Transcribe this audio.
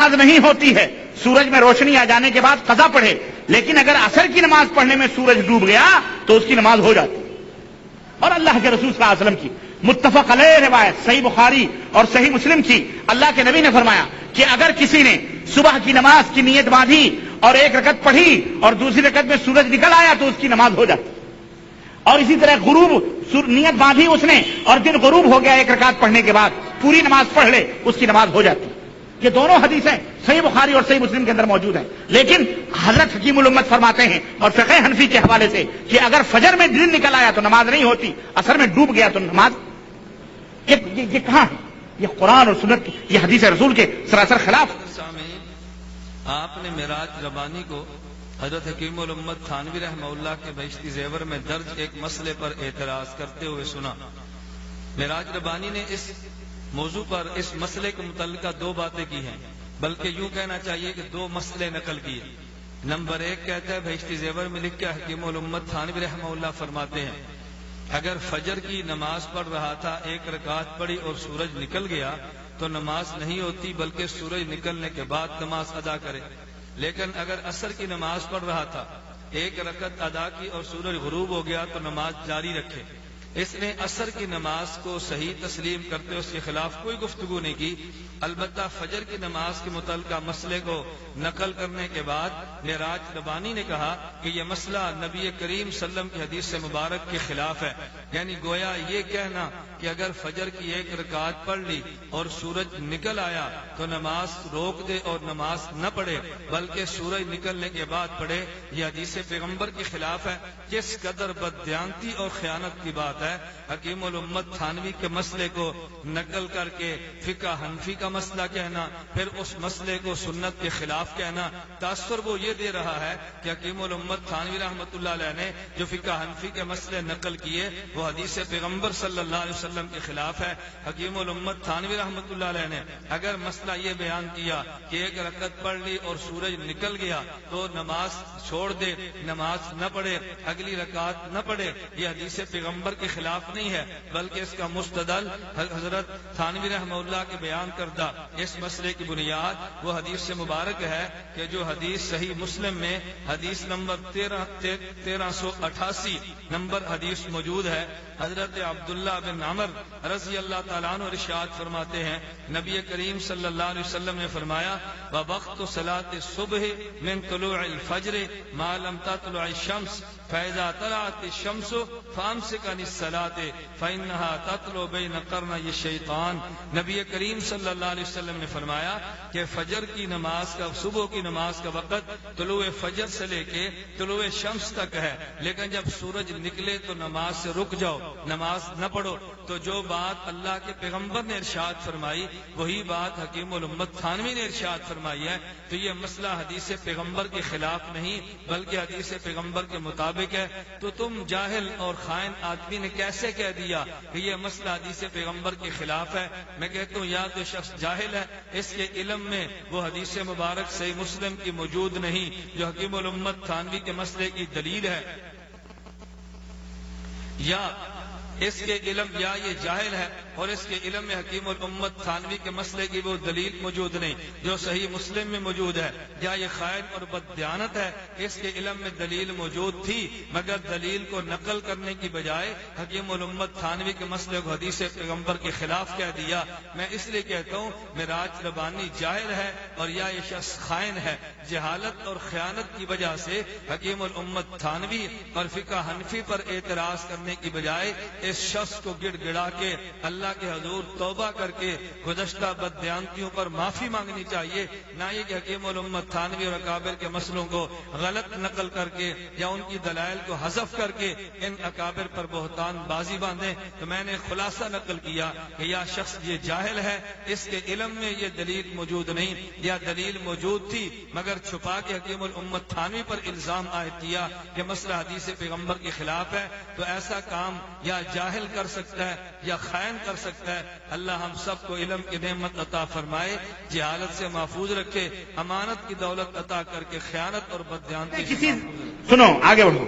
نماز نہیں ہوتی ہے سورج میں روشنی آ جانے کے بعد قضا پڑھے، لیکن اگر عصر کی نماز پڑھنے میں سورج ڈوب گیا تو اس کی نماز ہو جاتی۔ اور اللہ کے رسول صلی اللہ علیہ وسلم کی متفق علیہ روایت صحیح بخاری اور صحیح مسلم کی، اللہ کے نبی نے فرمایا کہ اگر کسی نے صبح کی نماز کی نیت باندھی اور ایک رکعت پڑھی اور دوسری رکعت میں سورج نکل آیا تو اس کی نماز ہو جاتی۔ اور اسی طرح غروب نیت باندھی اس نے اور دن غروب ہو گیا، ایک رکعت پڑھنے کے بعد پوری نماز پڑھ لے اس کی نماز ہو جاتی۔ یہ دونوں حدیثیں صحیح بخاری اور صحیح مسلم کے اندر موجود ہیں، لیکن حضرت حکیم الامت فرماتے ہیں اور فقہ حنفی کے حوالے سے کہ اگر فجر میں دن نکل آیا تو نماز نہیں ہوتی، عصر میں ڈوب گیا تو نماز۔ یہ کہاں ہے؟ یہ قرآن اور سنت کی، یہ حدیث رسول کے سراسر خلاف۔ آپ نے معراج ربانی کو حضرت حکیم الامت تھانوی رحمہ اللہ کے بہشتی زیور میں درج ایک مسئلے پر اعتراض کرتے ہوئے سنا۔ معراج ربانی نے اس موضوع پر اس مسئلے کے متعلقہ دو باتیں کی ہیں، بلکہ یوں کہنا چاہیے کہ دو مسئلے نقل کیے۔ نمبر ایک کہتا ہے بہشتی زیور میں لکھ کے حکیم الامت تھانوی رحمہ اللہ فرماتے ہیں اگر فجر کی نماز پڑھ رہا تھا، ایک رکعت پڑھی اور سورج نکل گیا تو نماز نہیں ہوتی، بلکہ سورج نکلنے کے بعد نماز ادا کرے۔ لیکن اگر عصر کی نماز پڑھ رہا تھا، ایک رکعت ادا کی اور سورج غروب ہو گیا تو نماز جاری رکھے۔ اس نے عصر کی نماز کو صحیح تسلیم کرتے اس کے خلاف کوئی گفتگو نہیں کی، البتہ فجر کی نماز کے متعلقہ مسئلے کو نقل کرنے کے بعد معراج ربانی نے کہا کہ یہ مسئلہ نبی کریم صلی اللہ علیہ وسلم کی حدیث سے مبارک کے خلاف ہے، یعنی گویا یہ کہنا کہ اگر فجر کی ایک رکعت پڑھ لی اور سورج نکل آیا تو نماز روک دے اور نماز نہ پڑھے بلکہ سورج نکلنے کے بعد پڑھے، یہ حدیث پیغمبر کے خلاف ہے۔ جس قدر بددیانتی اور خیانت کی بات ہے، حکیم الامت تھانوی کے مسئلے کو نقل کر کے فقہ حنفی کا مسئلہ کہنا، پھر اس مسئلے کو سنت کے خلاف کہنا، تاثر وہ یہ دے رہا ہے کہ حکیم الامت تھانوی رحمۃ اللہ علیہ نے جو فقہ حنفی کے مسئلے نقل کیے وہ حدیث پیغمبر صلی اللہ علیہ وسلم کے خلاف ہے۔ حکیم الامت تھانوی رحمۃ اللہ علیہ نے اگر مسئلہ یہ بیان کیا کہ ایک رکعت پڑھ لی اور سورج نکل گیا تو نماز چھوڑ دے، نماز نہ پڑھے، اگلی رکعت نہ پڑھے، یہ حدیث پیغمبر کے خلاف نہیں ہے، بلکہ اس کا مستدل حضرت تھانوی رحمہ اللہ کے بیان کردہ اس مسئلے کی بنیاد وہ حدیث سے مبارک ہے کہ جو حدیث صحیح مسلم میں حدیث نمبر 1388 نمبر حدیث موجود ہے۔ حضرت عبداللہ بن عمر رضی اللہ تعالیٰ عنہ ارشاد فرماتے ہیں نبی کریم صلی اللہ علیہ وسلم نے فرمایا وَوَقْتُ صَلَاةِ الصُّبْحِ مِن طُلُوعِ الْفَجْرِ مَا لَمْ تَطْلُعِ الشَّمْسُ فَإِذَا طَلَعَتِ الشَّمْسُ فَأَمْسِكْ عَنِ الصَّلَاةِ فَإِنَّهَا تَطْلُعُ بَيْنَ قَرْنَيِ الشَّيْطَانِ۔ نبی کریم صلی اللہ علیہ وسلم نے فرمایا کہ فجر کی نماز کا، صبح کی نماز کا وقت طلوع فجر سے لے کے طلوع شمس تک ہے، لیکن جب سورج نکلے تو نماز سے رک جاؤ، نماز نہ پڑھو۔ تو جو بات اللہ کے پیغمبر نے ارشاد فرمائی وہی بات حکیم الامت تھانوی نے ارشاد فرمائی ہے، تو یہ مسئلہ حدیث پیغمبر کے خلاف نہیں بلکہ حدیث پیغمبر کے مطابق ہے۔ تو تم جاہل اور خائن آدمی نے کیسے کہہ دیا کہ یہ مسئلہ حدیث پیغمبر کے خلاف ہے؟ میں کہتا ہوں یا تو شخص جاہل ہے، اس کے علم میں وہ حدیث مبارک صحیح مسلم کی موجود نہیں جو حکیم الامت تھانوی کے مسئلے کی دلیل ہے، یا اس کے علم، یا یہ جاہل ہے اور اس کے علم میں حکیم الامت تھانوی کے مسئلے کی وہ دلیل موجود نہیں جو صحیح مسلم میں موجود ہے، یا یہ خائن اور بددیانت ہے، اس کے علم میں دلیل موجود تھی مگر دلیل کو نقل کرنے کی بجائے حکیم الامت تھانوی کے مسئلے کو حدیث پیغمبر کے خلاف کہہ دیا۔ میں اس لیے کہتا ہوں معراج ربانی جاہل ہے اور یا یہ شخص خائن ہے۔ جہالت اور خیانت کی وجہ سے حکیم الامت تھانوی اور فقہ حنفی پر اعتراض کرنے کی بجائے اس شخص کو گڑ گڑا کے اللہ کے حضور توبہ کر کے گزشتہ بددیانتیوں پر معافی مانگنی چاہیے، نہ یہ کہ حکیم الامت تھانوی اور اکابر کے مسئلوں کو غلط نقل کر کے یا ان کی دلائل کو حذف کر کے ان اکابر پر بہتان بازی باندھیں۔ تو میں نے خلاصہ نقل کیا کہ یا شخص یہ جاہل ہے، اس کے علم میں یہ دلیل موجود نہیں، یا دلیل موجود تھی مگر چھپا کے حکیم الامت تھانوی پر الزام عائد کیا کہ مسئلہ حدیث پیغمبر کے خلاف ہے۔ تو ایسا کام یا جاہل کر سکتا ہے یا خائن کر سکتا ہے۔ اللہ ہم سب کو علم کی نعمت عطا فرمائے، جہالت سے محفوظ رکھے، امانت کی دولت عطا کر کے خیانت اور بددیانتی سے محفوظ رکھے۔ سنو آگے بڑھو۔